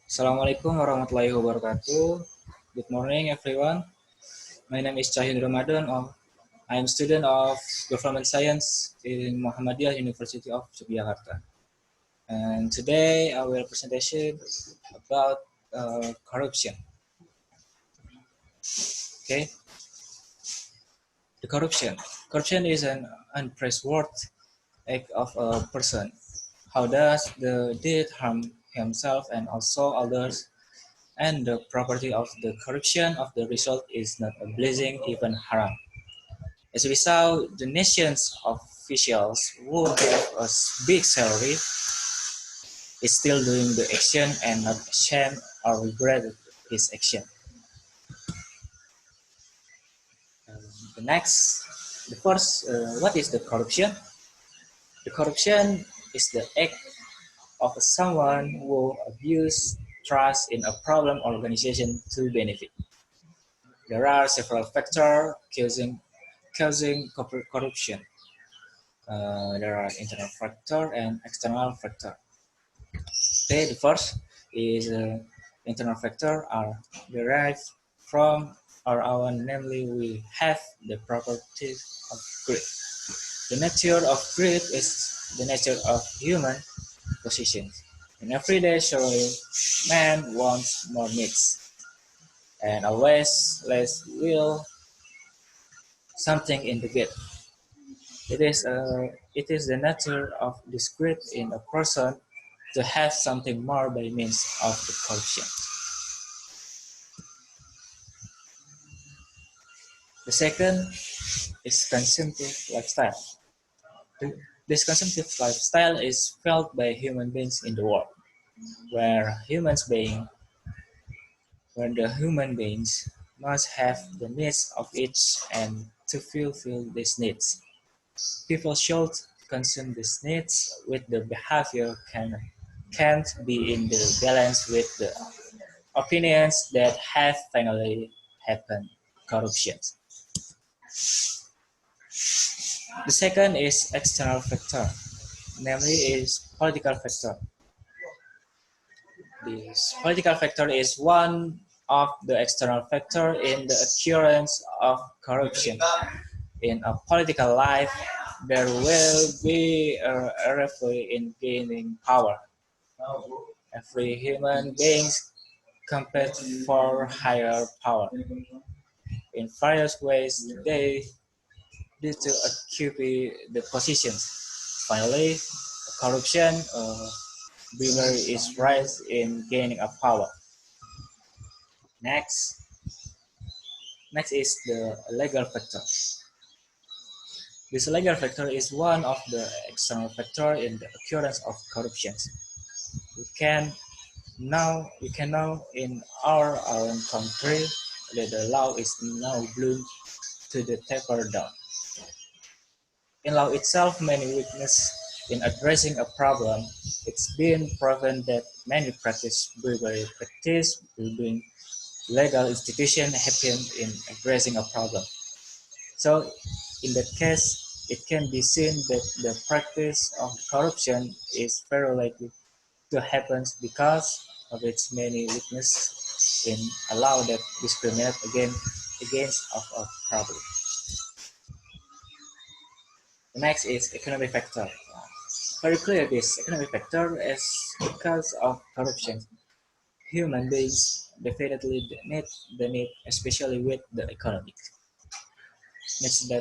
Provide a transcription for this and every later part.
Assalamualaikum warahmatullahi wabarakatuh. Good morning, everyone. My name is Cahyo Dwi Romadhon. I am student of Government Science in Muhammadiyah University of Yogyakarta. And today I will presentation about corruption. Okay, the corruption. Corruption is an unpraiseworthy act of a person. How does the deed harm himself and also others? And the property of the corruption of the result is not a blessing, even haram. As we saw, the nation's officials who have a big salary is still doing the action and not ashamed or regret his action. The first, what is the corruption? The corruption is the act of someone who abuse trust in a problem organization to benefit. There are several factors causing corruption. There are internal factor and external factor. Okay, the first is internal factor are derived from our own, namely we have the property of greed. The nature of greed is the nature of human positions. In every day, surely man wants more needs, and always less will something in the get. It is the nature of this greed in a person to have something more by means of the corruption. The second is consumptive lifestyle. This consumptive lifestyle is felt by human beings in the world, where where the human beings must have the needs of each and to fulfill these needs. People should consume these needs with the behavior can't be in the balance with the opinions that have finally happened corruption. The second is external factor, namely is political factor. This political factor is one of the external factor in the occurrence of corruption. In a political life, there will be a referee in gaining power. Every human being compete for higher power. In various ways, they due to occupy the positions. Finally, corruption bribery is rise in gaining of power. Next, next is the legal factor. This legal factor is one of the external factor in the occurrence of corruption. We can know in our own country that the law is now blown to the taper down. In law itself, many weaknesses in addressing a problem. It's been proven that many bribery practice building legal institution happen in addressing a problem. So, in that case, it can be seen that the practice of corruption is very likely to happen because of its many weaknesses in a law that discriminate against of a problem. The next is economic factor. Very clear this economic factor is because of corruption. Human beings definitely need the need, especially with the economic needs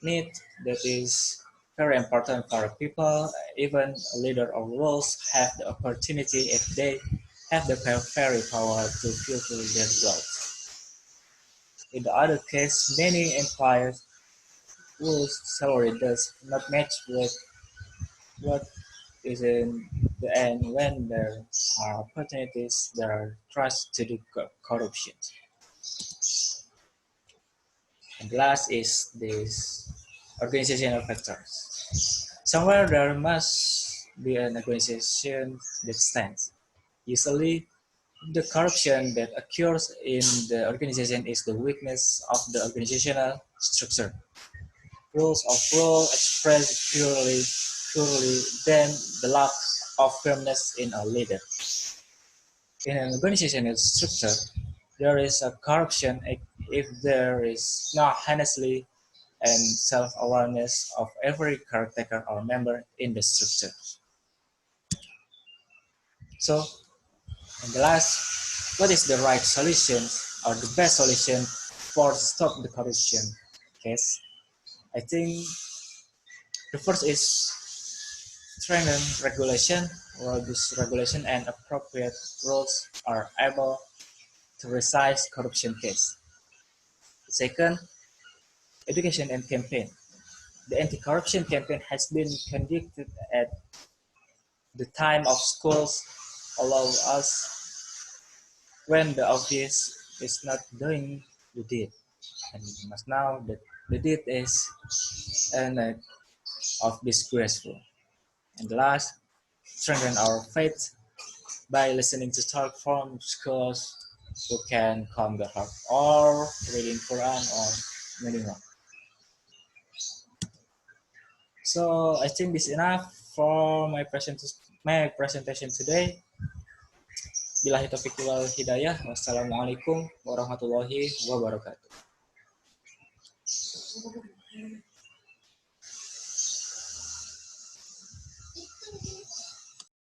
need that is very important for people. Even a leader or roles have the opportunity if they have the very power to fulfill their roles. In the other case, many employers whose salary does not match with what is in the end when there are opportunities there are trust to do corruption. And last is this organizational factors. Somewhere there must be an organization that stands. Usually, the corruption that occurs in the organization is the weakness of the organizational structure. Rules of rule expressed purely then the lack of firmness in a leader. In an organizational structure, there is a corruption if there is no honestly and self-awareness of every caretaker or member in the structure. So, and the last, what is the right solution or the best solution for stop the corruption? Yes, I think the first is strengthen regulation, where this regulation and appropriate rules are able to resist corruption case. Second, education and campaign. The anti-corruption campaign has been conducted at the time of schools allow us when the office is not doing the deed. And we must know that the deed is an act of disgraceful. And last, strengthen our faith by listening to talk from schools who can calm the heart or reading Quran or minimum. So I think this is enough for my presentation today. Billahi taufiq wal hidayah. Wassalamualaikum warahmatullahi wabarakatuh.